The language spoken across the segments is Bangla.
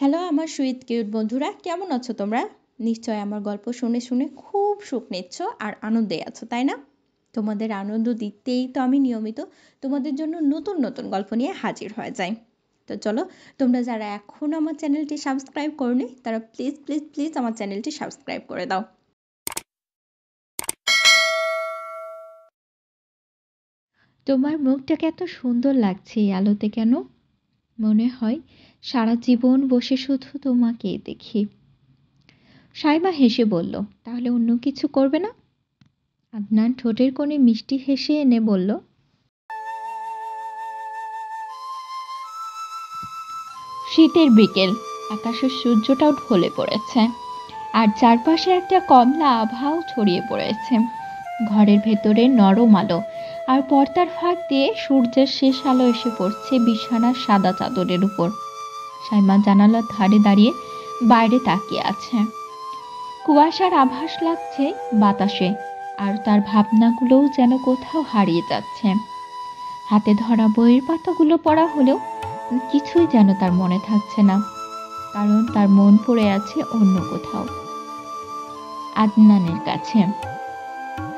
হ্যালো আমার সুইট কিউট বন্ধুরা, কেমন আছো তোমরা? নিশ্চয় আমার গল্প শুনে শুনে খুব সুখ নিচ্ছ আর আনন্দে আছো, তাই না? তোমাদের আনন্দ দিতেই তো আমি নিয়মিত তোমাদের জন্য নতুন নতুন গল্প নিয়ে হাজির হয়ে যাই। তো চলো, তোমরা যারা এখনও আমার চ্যানেলটি সাবস্ক্রাইব করনি তারা প্লিজ প্লিজ প্লিজ আমার চ্যানেলটি সাবস্ক্রাইব করে দাও। তোমার মুখটাকে এত সুন্দর লাগছে এই আলোতে কেন? মনে হয় সারা জীবন বসে শুধু তোমাকেই দেখি। সাইমা হেসে বলল, তাহলে অন্য কিছু করবে না? আদনান ঠোঁটের কোণে মিষ্টি হেসে এনে বলল, শীতের বিকেল, আকাশের সূর্যটাও ঢলে পড়েছে আর চারপাশে একটা কমলা আভাও ছড়িয়ে পড়েছে। ঘরের ভেতরে নরম আলো আর পর্দার ফাঁক দিয়ে সূর্যের শেষ আলো এসে পড়ছে বিছানার সাদা চাদরের উপর। সাইমা জানালার ধারে দাঁড়িয়ে বাইরে তাকিয়ে আছে। কুয়াশার আভাস লাগছে বাতাসে, আর তার ভাবনাগুলোও যেন কোথাও হারিয়ে যাচ্ছে। হাতে ধরা বইয়ের পাতাগুলো পড়া হলেও কিছুই যেন তার মনে থাকছে না, কারণ তার মন পড়ে আছে অন্য কোথাও, আদনানের কাছে।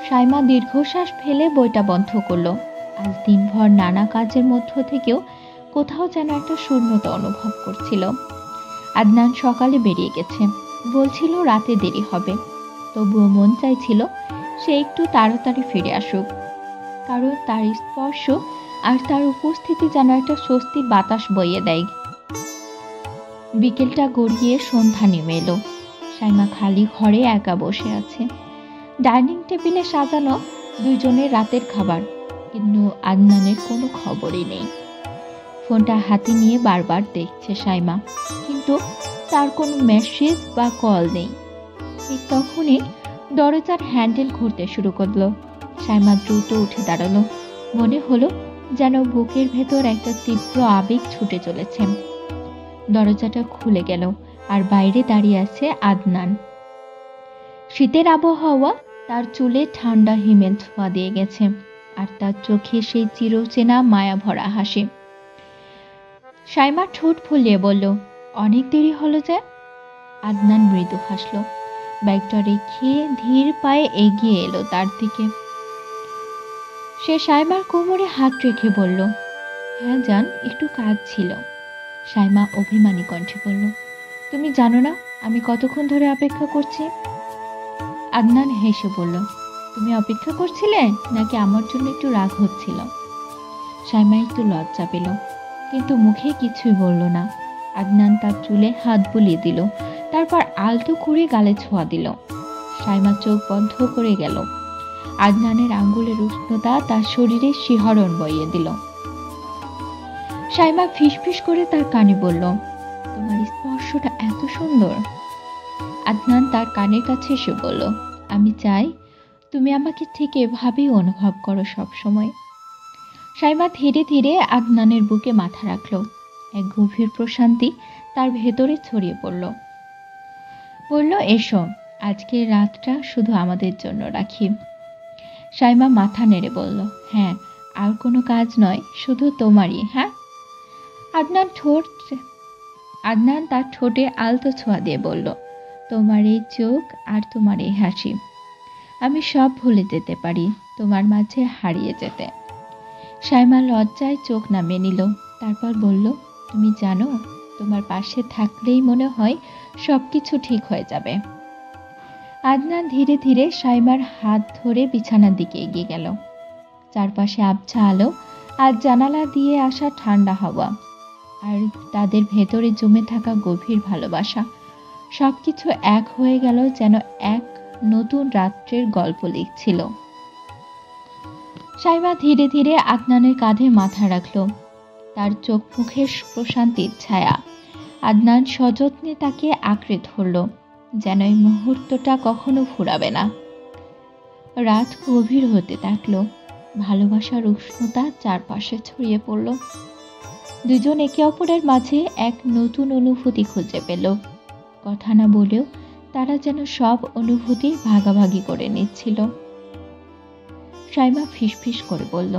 সাইমা দীর্ঘশ্বাস ফেলে বইটা বন্ধ করলো। আজ দিনভর নানা কাজের মধ্য থেকেও কোথাও যেন একটা শূন্যতা অনুভব করছিল। আদনান সকালে বেরিয়ে গেছে, বলছিল রাতে দেরি হবে, তবুও মন চাইছিল সে একটু তাড়াতাড়ি ফিরে আসুক, কারণ তার স্পর্শ আর তার উপস্থিতি যেন একটা স্বস্তি বাতাস বইয়ে দেয়। বিকেলটা গড়িয়ে সন্ধ্যা নেমে এলো। সাইমা খালি ঘরে একা বসে আছে। ডাইনিং টেবিলে সাজানো দুইজনের রাতের খাবার, কিন্তু আদনানের কোনো খবরই নেই। ফোনটা হাতে নিয়ে বারবার দেখছে সাইমা, কিন্তু তার কোনো মেসেজ বা কল নেই। ঠিক তখনই দরজার হ্যান্ডেল ঘুরতে শুরু করলো। সাইমা দ্রুত উঠে দাঁড়ালো। মনে হলো যেন বুকের ভেতর একটা তীব্র আবেগ ছুটে চলেছে। দরজাটা খুলে গেল আর বাইরে দাঁড়িয়ে আছে আদনান। শীতের আবহাওয়া তার চুলে ঠান্ডা হিমেল ছোঁয়া দিয়ে গেছে, আর তার চোখে সেই চিরচেনা মায়া ভরা হাসি। সাইমা ঠোঁট ফুলিয়ে বলল, অনেক দেরি হলো যে? আদনান মৃদু হাসল। ব্যাগটা রেখে ধীর পায়ে এগিয়ে এলো তার দিকে। সে সাইমার কোমরে হাত রেখে বলল, হ্যাঁ জান, একটু কাজ ছিল। সাইমা অভিমানী কণ্ঠে বলল, তুমি জানো না আমি কতক্ষণ ধরে অপেক্ষা করছি? আদনান হেসে বলল, তুমি অপেক্ষা করছিলে নাকি আমার জন্য একটু রাগ হচ্ছিল? সাইমা একটু লজ্জা পেল, কিন্তু মুখে কিছুই বলল না। আদনান তার চুলে হাত বুলিয়ে দিল, তারপর আলতো করে গালে ছোঁয়া দিল। সাইমা চোখ বন্ধ করে গেল। আদনানের আঙ্গুলের উষ্ণতা তার শরীরে শিহরণ বইয়ে দিল। সাইমা ফিসফিস করে তার কানে বলল, তোমার স্পর্শটা এত সুন্দর। আদনান তার কানের কাছে এসে বলল, আমি চাই তুমি আমাকে ঠিক এভাবেই অনুভব করো সব সময়। সাইমা ধীরে ধীরে আদনানের বুকে মাথা রাখল। এক গভীর প্রশান্তি তার ভেতরে ছড়িয়ে পড়ল। বলল, এসো, আজকের রাতটা শুধু আমাদের জন্য রাখি। সাইমা মাথা নেড়ে বলল, হ্যাঁ, আর কোনো কাজ নয়, শুধু তোমারই। হ্যাঁ। আদনান তার ঠোঁটে আলতো ছোঁয়া দিয়ে বলল, তোমার এই চোখ আর তোমার এই হাসি, আমি সব ভুলে যেতে পারি তোমার মাঝে হারিয়ে যেতে। সাইমা লজ্জায় চোখ নামিয়ে নিল, তারপর বলল, তুমি জানো, তোমার পাশে থাকলেই মনে হয় সব কিছু ঠিক হয়ে যাবে। আদনান ধীরে ধীরে সাইমার হাত ধরে বিছানার দিকে এগিয়ে গেল। চারপাশে আবছা আলো আর জানালা দিয়ে আসা ঠান্ডা হাওয়া, আর তাদের ভেতরে জমে থাকা গভীর ভালোবাসা, সবকিছু এক হয়ে গেল, যেন এক নতুন রাত্রের গল্প লিখছিল। সাইমা ধীরে ধীরে আদনানের কাঁধে মাথা রাখল, তার চোখ মুখে প্রশান্তির ছায়া। আদনান সযত্নে তাকে আঁকড়ে ধরল, যেন এই মুহূর্তটা কখনো ফুরাবে না। রাত গভীর হতে থাকল, ভালোবাসার উষ্ণতা চারপাশে ছড়িয়ে পড়ল। দুজন একে অপরের মাঝে এক নতুন অনুভূতি খুঁজে পেল। কথা না বলেও তারা যেন সব অনুভূতি ভাগাভাগি করে নিচ্ছিল। সাইমা ফিসফিস করে বলল,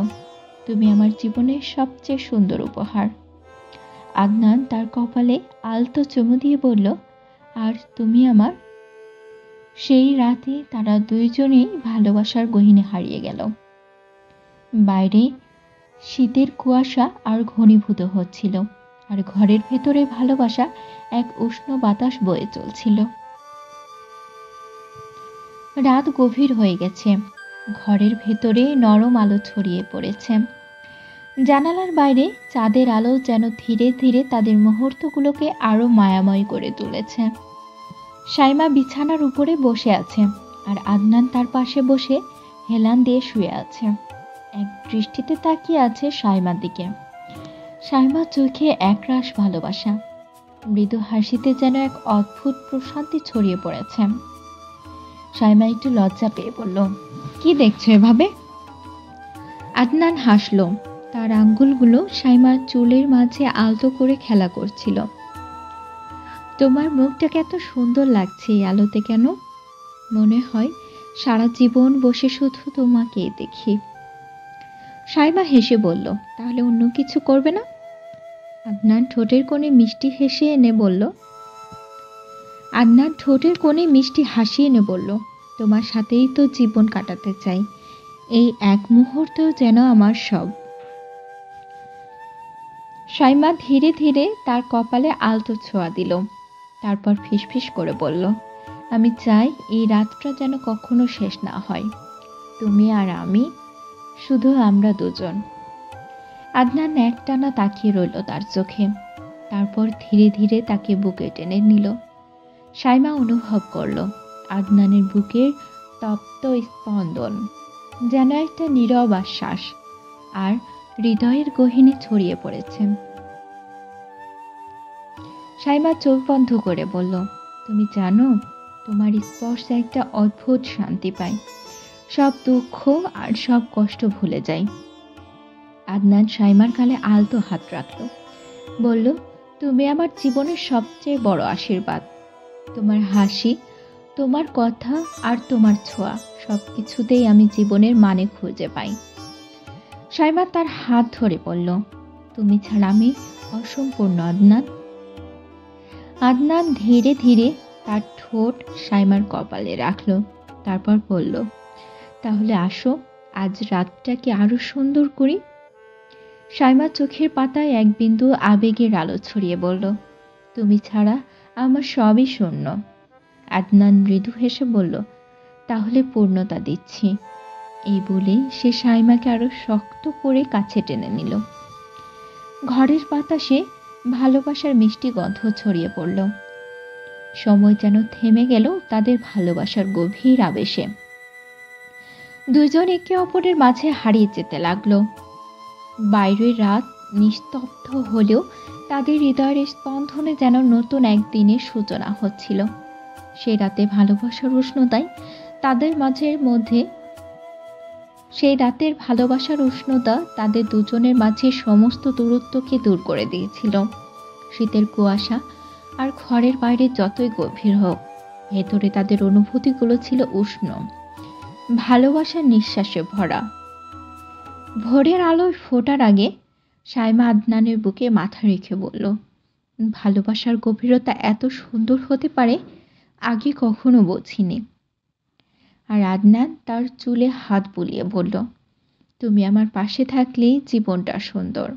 তুমি আমার জীবনের সবচেয়ে সুন্দর উপহার। আদনান তার কপালে আলতো চুমু দিয়ে বলল, আর তুমি আমার। সেই রাতে তারা দুইজনেই ভালোবাসার গহীনে হারিয়ে গেল। বাইরে শীতের কুয়াশা আর ঘনীভূত হচ্ছিল, আর ঘরের ভেতরে ভালোবাসা এক উষ্ণ বাতাস বয়ে চলছিল। রাত গভীর হয়ে গেছে। ঘরের ভেতরে নরম আলো ছড়িয়ে পড়েছে। জানালার বাইরে চাঁদের আলো যেন ধীরে ধীরে তাদের মুহূর্তগুলোকে আরো মায়াময় করে তুলেছে। সাইমা বিছানার উপরে বসে আছে, আর আদনান তার পাশে বসে হেলান দিয়ে শুয়ে আছে। এক দৃষ্টিতে তাকিয়ে আছে সাইমার দিকে। সাইমার চোখে একরাশ ভালোবাসা, মৃদু হাসিতে যেন এক অদ্ভুত প্রশান্তি ছড়িয়ে পড়েছে। সাইমা একটু লজ্জা পেয়ে বলল, কি দেখছো এভাবে? আদনান হাসল। তার আঙ্গুলগুলো সাইমার চুলের মাঝে আলতো করে খেলা করছিল। তোমার মুখটাকে এত সুন্দর লাগছে এই আলোতে কেন? মনে হয় সারা জীবন বসে শুধু তোমাকেই দেখি। সাইমা হেসে বলল, তাহলে অন্য কিছু করবে না? আদনান ঠোঁটের কোণে মিষ্টি হাসি এনে বলল, তোমার সাথেই তো জীবন কাটাতে চাই। এই এক মুহূর্তেও যেন আমার সব। সাইমা ধীরে ধীরে তার কপালে আলতো ছোঁয়া দিল। তারপর ফিসফিস করে বলল, আমি চাই এই রাতটা যেন কখনো শেষ না হয়। তুমি আর আমি, শুধু আমরা দুজন। আদনান একটানা তাকিয়ে রইল তার চোখে। তারপর ধীরে ধীরে তাকে বুকে টেনে নিল। সাইমা অনুভব করল আদনানের বুকের তপ্ত স্পন্দন, যেন একটা নীরব আশ্বাস, আর হৃদয়ের গহীনে ছড়িয়ে পড়েছে। সাইমা চোখ বন্ধ করে বলল, তুমি জানো, তোমার স্পর্শে একটা অদ্ভুত শান্তি পাই। সব দুঃখ আর সব কষ্ট ভুলে যাই। আদনান সাইমার গালে আলতো হাত রাখল, বলল, তুমি আমার জীবনের সবচেয়ে বড় আশীর্বাদ। তোমার হাসি, তোমার কথা আর তোমার ছোঁয়া, সব কিছুতেই আমি জীবনের মানে খুঁজে পাই। সাইমা তার হাত ধরে বলল, তুমি ছাড়া আমি অসম্পূর্ণ আদনান। আদনান ধীরে ধীরে তার ঠোঁট সাইমার কপালে রাখল। তারপর বলল, তাহলে আসো, আজ রাতটাকে আরো সুন্দর করি। সাইমা চোখের পাতায় এক বিন্দু আবেগের আলো ছড়িয়ে বলল, তুমি ছাড়া আমার সবই শূন্য। আদনান মৃদু হেসে বলল, তাহলে পূর্ণতা দিচ্ছি। এই বলেই সে সাইমাকে আরো শক্ত করে কাছে টেনে নিল। ঘরের বাতাসে ভালোবাসার মিষ্টি গন্ধ ছড়িয়ে পড়ল। সময় যেন থেমে গেল তাদের ভালোবাসার গভীর আবেশে। দুজন একে অপরের মাঝে হারিয়ে যেতে লাগলো। বাইরের রাত নিস্তব্ধ হলেও তাদের হৃদয়ের স্পন্দনে যেন নতুন এক দিনের সূচনা হচ্ছিল। সেই রাতে ভালোবাসার উষ্ণতায় তাদের মাঝের মধ্যে সেই রাতের ভালোবাসার উষ্ণতা তাদের দুজনের মাঝে সমস্ত দূরত্বকে দূর করে দিয়েছিল। শীতের কুয়াশা আর ঘরের বাইরে যতই গভীর হোক, ভেতরে তাদের অনুভূতিগুলো ছিল উষ্ণ, ভালোবাসার নিঃশ্বাসে ভরা। ভোরের আলোয় ফোটার আগে সাইমা আদনানের বুকে মাথা রেখে বলল, ভালোবাসার গভীরতা এত সুন্দর হতে পারে আগে কখনো বুঝিনি। আর আদনান তার চুলে হাত বুলিয়ে বলল, তুমি আমার পাশে থাকলেই জীবনটা সুন্দর।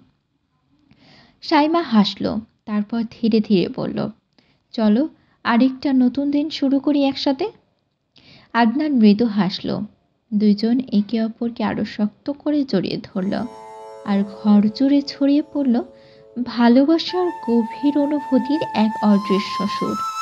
সাইমা হাসল, তারপর ধীরে ধীরে বলল, চলো আরেকটা নতুন দিন শুরু করি একসাথে। আদনান মৃদু হাসল। দুইজন একে অপরকে আরো শক্ত করে জড়িয়ে ধরল, আর ঘর জুড়ে ছড়িয়ে পড়ল ভালোবাসার গভীর অনুভূতির এক অদৃশ্য সুর।